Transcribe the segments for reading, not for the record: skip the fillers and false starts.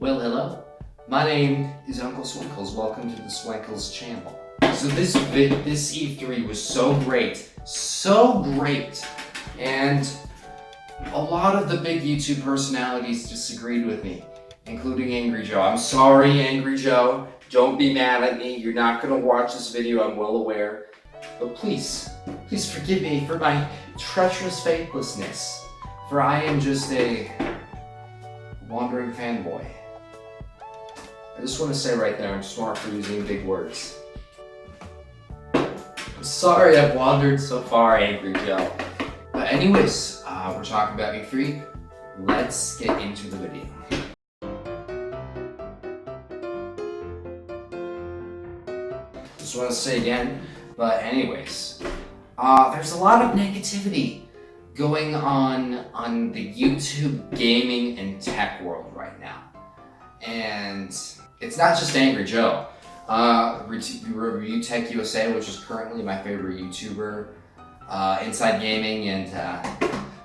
Well, hello. My name is Uncle Swinkles. Welcome to the Swinkles channel. So this E3 was so great, and a lot of the big YouTube personalities disagreed with me, including Angry Joe. I'm sorry, Angry Joe. Don't be mad at me. You're not gonna watch this video, I'm well aware. But please forgive me for my treacherous faithlessness, for I am just a wandering fanboy. I just want to say right there, I'm smart for using big words. I'm sorry I've wandered so far, Angry Joe. But anyways, we're talking about E3. Let's get into the video. Just want to say again, but anyways, there's a lot of negativity going on the YouTube gaming and tech world right now. And it's not just Angry Joe. Review Tech USA, which is currently my favorite YouTuber, Inside Gaming, and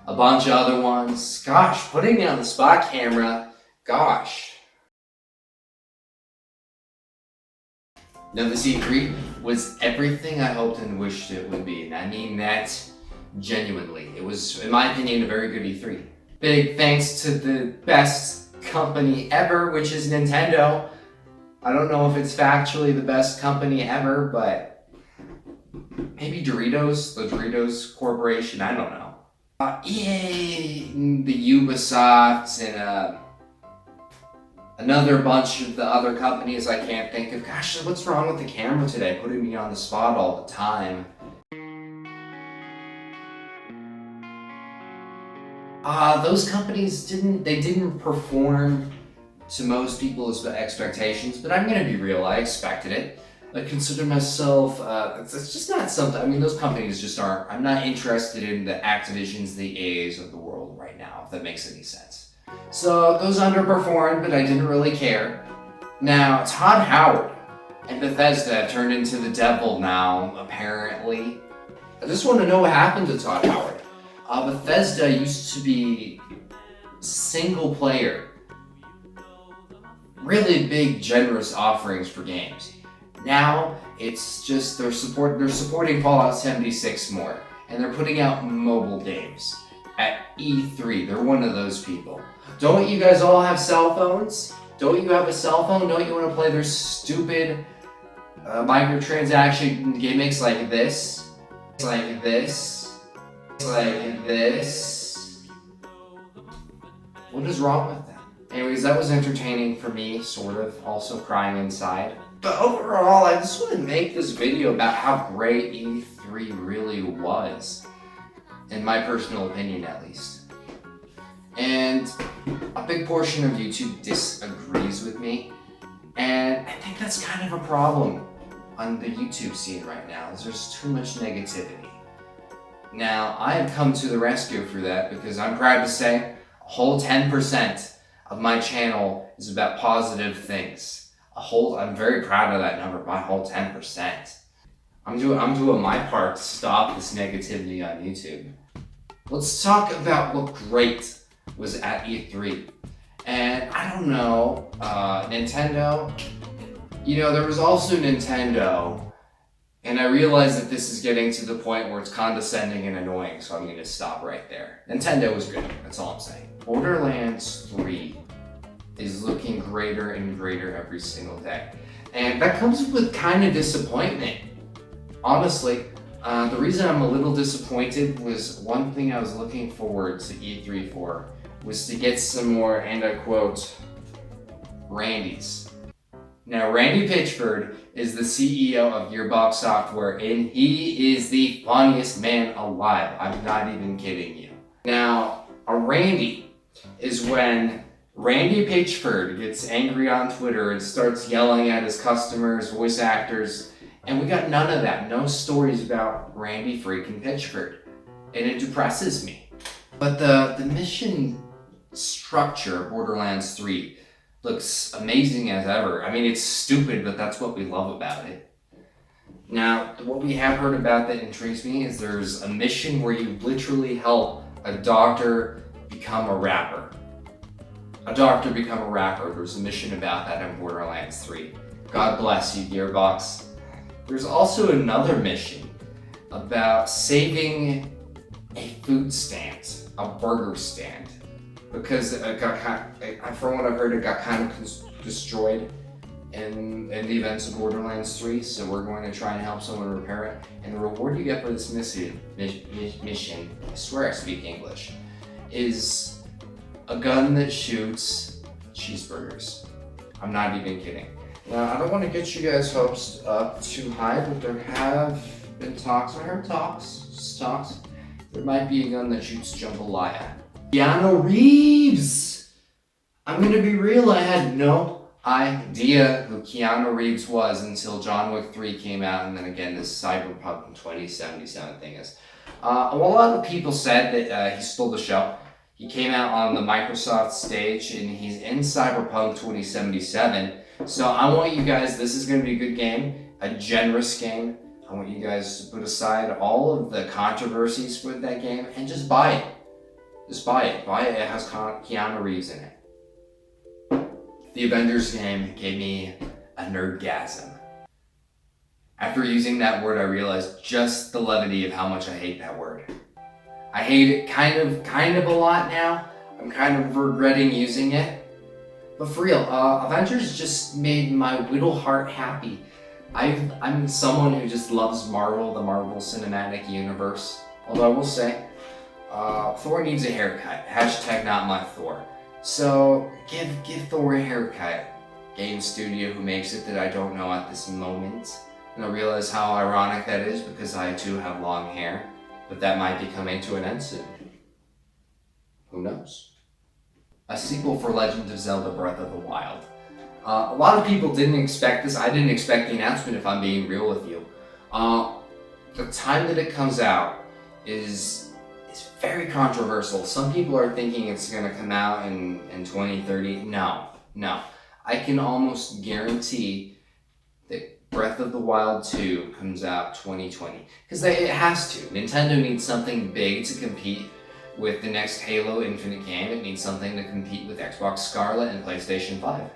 a bunch of other ones. Gosh, putting me on the spot, camera. Gosh. Now, this E3 was everything I hoped and wished it would be, and I mean that genuinely. It was, in my opinion, a very good E3. Big thanks to the best company ever, which is Nintendo. I don't know if it's factually the best company ever, but maybe Doritos, the Doritos Corporation, I don't know. EA, the Ubisoft, and another bunch of the other companies I can't think of. Gosh, what's wrong with the camera today? Putting me on the spot all the time. Those companies didn't perform to most people's expectations, but I'm gonna be real, I expected it. I consider myself, it's just not something, I mean, those companies just aren't, I'm not interested in the Activisions, the EAs of the world right now, if that makes any sense. So those underperformed, but I didn't really care. Now, Todd Howard and Bethesda have turned into the devil now, apparently. I just want to know what happened to Todd Howard. Bethesda used to be single player, really big, generous offerings for games. Now it's just they're supporting Fallout 76 more, and they're putting out mobile games at E3. They're one of those people. Don't you guys all have cell phones? Don't you have a cell phone? Don't you want to play their stupid microtransaction gimmicks like this? Like this? Like this. What is wrong with them? Anyways, that was entertaining for me, sort of, also crying inside. But overall, I just want to make this video about how great E3 really was, in my personal opinion at least. And a big portion of YouTube disagrees with me, and I think that's kind of a problem on the YouTube scene right now, is there's too much negativity. Now, I have come to the rescue for that because I'm proud to say a whole 10% of my channel is about positive things. I'm very proud of that number, my whole 10%. I'm doing my part to stop this negativity on YouTube. Let's talk about what great was at E3. And I don't know, Nintendo, there was also Nintendo. And I realize that this is getting to the point where it's condescending and annoying, so I'm going to stop right there. Nintendo was good, that's all I'm saying. Borderlands 3 is looking greater and greater every single day. And that comes with kind of disappointment. Honestly, the reason I'm a little disappointed was one thing I was looking forward to E3 for was to get some more, and I quote, Randys. Now, Randy Pitchford is the CEO of Gearbox Software, and he is the funniest man alive. I'm not even kidding you. Now, a Randy is when Randy Pitchford gets angry on Twitter and starts yelling at his customers, voice actors, and we got none of that. No stories about Randy freaking Pitchford, and it depresses me. But the mission structure of Borderlands 3 looks amazing as ever. I mean, it's stupid, but that's what we love about it. Now, what we have heard about that intrigues me is there's a mission where you literally help a doctor become a rapper. a doctor become a rapper. There's a mission about that in Borderlands 3. God bless you, Gearbox. There's also another mission about saving a food stand, a burger stand, because it got from what I've heard, it got kind of destroyed in the events of Borderlands 3, so we're going to try and help someone repair it. And the reward you get for this mission, I swear I speak English, is a gun that shoots cheeseburgers. I'm not even kidding. Now, I don't want to get you guys' hopes up too high, but there have been talks, I heard talks, there might be a gun that shoots jambalaya. Keanu Reeves! I'm gonna be real, I had no idea who Keanu Reeves was until John Wick 3 came out, and then again this Cyberpunk 2077 thing is. A lot of people said that he stole the show. He came out on the Microsoft stage, and he's in Cyberpunk 2077. So I want you guys, this is going to be a good game, a generous game. I want you guys to put aside all of the controversies with that game and just buy it. Just buy it. Buy it. It has Keanu Reeves in it. The Avengers game gave me a nerdgasm. After using that word, I realized just the levity of how much I hate that word. I hate it kind of a lot now. I'm kind of regretting using it. But for real, Avengers just made my little heart happy. I'm someone who just loves Marvel, the Marvel Cinematic Universe. Although I will say, Thor needs a haircut. Hashtag not my Thor. So give Thor a haircut. Game studio who makes it that I don't know at this moment. And I realize how ironic that is because I too have long hair. But that might be coming to an end soon. Who knows? A sequel for Legend of Zelda Breath of the Wild. A lot of people didn't expect this. I didn't expect the announcement, if I'm being real with you. The time that it comes out is very controversial. Some people are thinking it's going to come out in 2030. No. I can almost guarantee that Breath of the Wild 2 comes out 2020. Because it has to. Nintendo needs something big to compete with the next Halo Infinite game. It needs something to compete with Xbox Scarlet and PlayStation 5.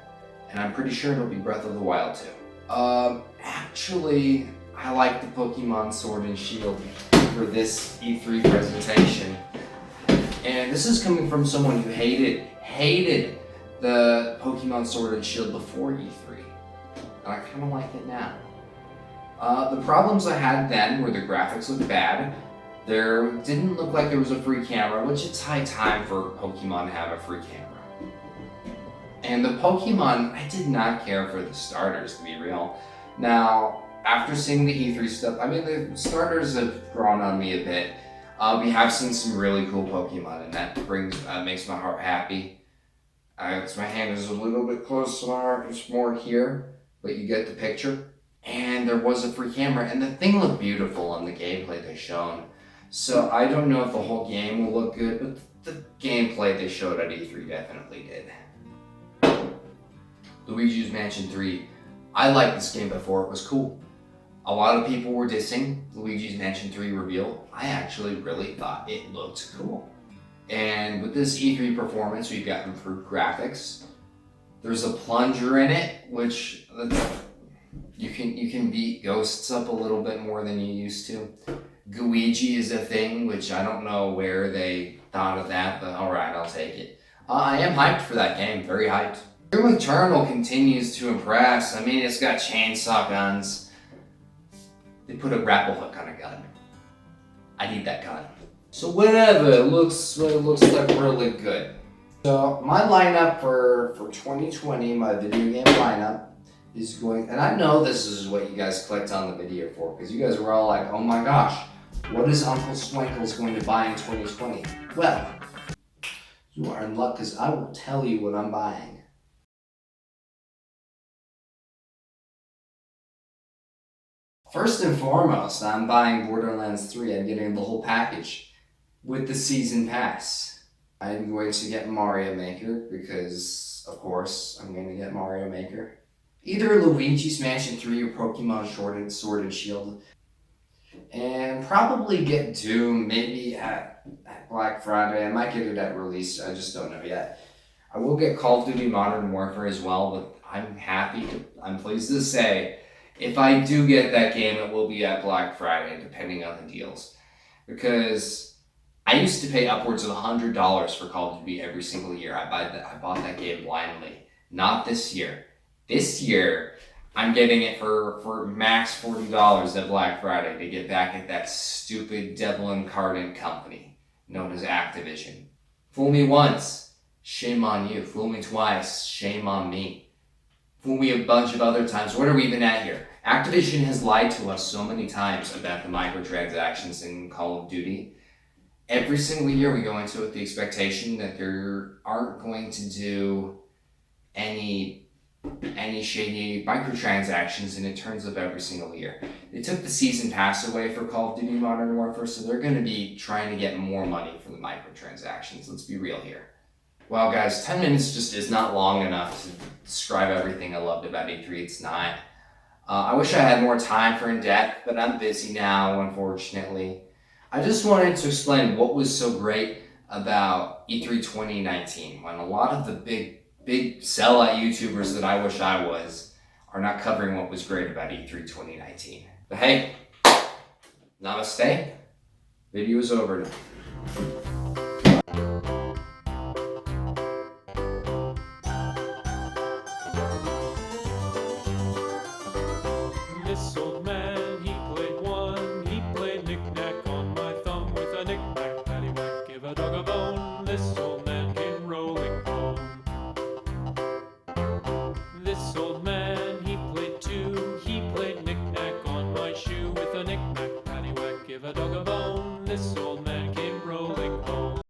And I'm pretty sure it'll be Breath of the Wild 2. Actually, I like the Pokemon Sword and Shield for this E3 presentation. And this is coming from someone who hated the Pokemon Sword and Shield before E3. And I kind of like it now. The problems I had then were the graphics looked bad. There didn't look like there was a free camera, which it's high time for Pokemon to have a free camera. And the Pokemon, I did not care for the starters, to be real. Now, after seeing the E3 stuff, I mean, the starters have grown on me a bit. We have seen some really cool Pokemon, and that makes my heart happy. My hand is a little bit close to my heart, it's more here, but you get the picture. And there was a free camera, and the thing looked beautiful in the gameplay they shown. So I don't know if the whole game will look good, but the gameplay they showed at E3 definitely did. Luigi's Mansion 3. I liked this game before it was cool. A lot of people were dissing Luigi's Mansion 3 reveal. I actually really thought it looked cool. And with this E3 performance, we've got improved graphics. There's a plunger in it, which you can beat ghosts up a little bit more than you used to. Gooigi is a thing, which I don't know where they thought of that, but alright, I'll take it. I am hyped for that game, very hyped. Doom Eternal continues to impress. I mean, it's got chainsaw guns. They put a grapple hook on a gun. I need that gun. So whatever, it looks like really good. So my lineup for 2020, my video game lineup, is going, and I know this is what you guys clicked on the video for, because you guys were all like, oh my gosh, what is Uncle Swankles going to buy in 2020? Well, you are in luck, because I will tell you what I'm buying. First and foremost, I'm buying Borderlands 3. I'm getting the whole package with the season pass. I'm going to get Mario Maker, because, of course, I'm going to get Mario Maker. Either Luigi's Mansion 3 or Pokemon Sword and Shield. And probably get Doom, maybe at Black Friday. I might get it at release, I just don't know yet. I will get Call of Duty Modern Warfare as well, but I'm pleased to say, if I do get that game, it will be at Black Friday, depending on the deals. Because I used to pay upwards of $100 for Call of Duty every single year. I bought that game blindly. Not this year. This year, I'm getting it for max $40 at Black Friday to get back at that stupid devil incarnate company known as Activision. Fool me once, shame on you. Fool me twice, shame on me. Fool me a bunch of other times. What are we even at here? Activision has lied to us so many times about the microtransactions in Call of Duty. Every single year we go into it with the expectation that they aren't going to do any shady microtransactions, and it turns up every single year. They took the season pass away for Call of Duty Modern Warfare, so they're going to be trying to get more money from the microtransactions. Let's be real here. Well, guys, 10 minutes just is not long enough to describe everything I loved about E3. It's not. I wish I had more time for in-depth, but I'm busy now, unfortunately. I just wanted to explain what was so great about E3 2019, when a lot of the big sellout YouTubers that I wish I was are not covering what was great about E3 2019. But hey, namaste. Video is over now.